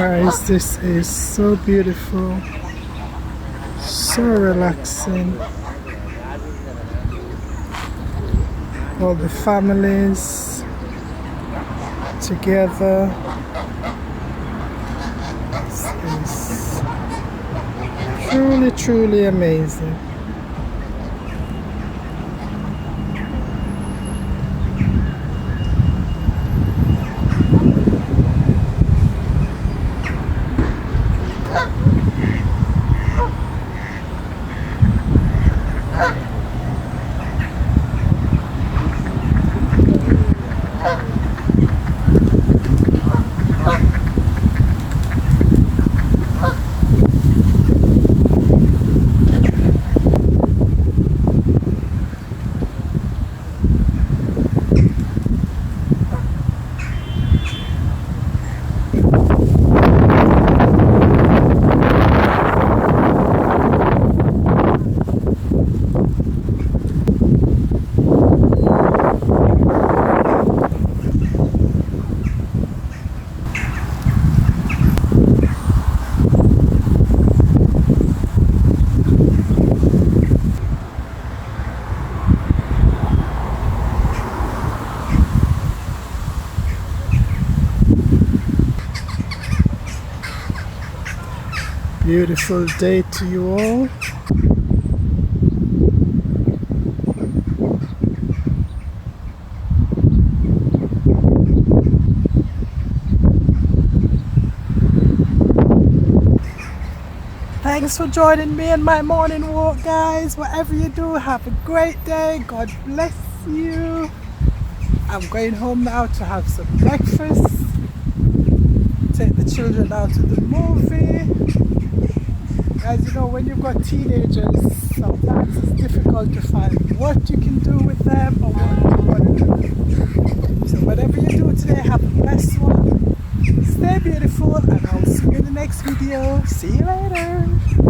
Guys, this is so beautiful, so relaxing. All the families together. This is truly, truly amazing. Beautiful day to you all. Thanks for joining me in my morning walk, guys. Whatever you do, have a great day. God bless you. I'm going home now to have some breakfast. Take the children out to the movie. As you know, when you've got teenagers, sometimes it's difficult to find what you can do with them or what you want to do. So whatever you do today, have a blessed one. Stay beautiful, and I'll see you in the next video. See you later.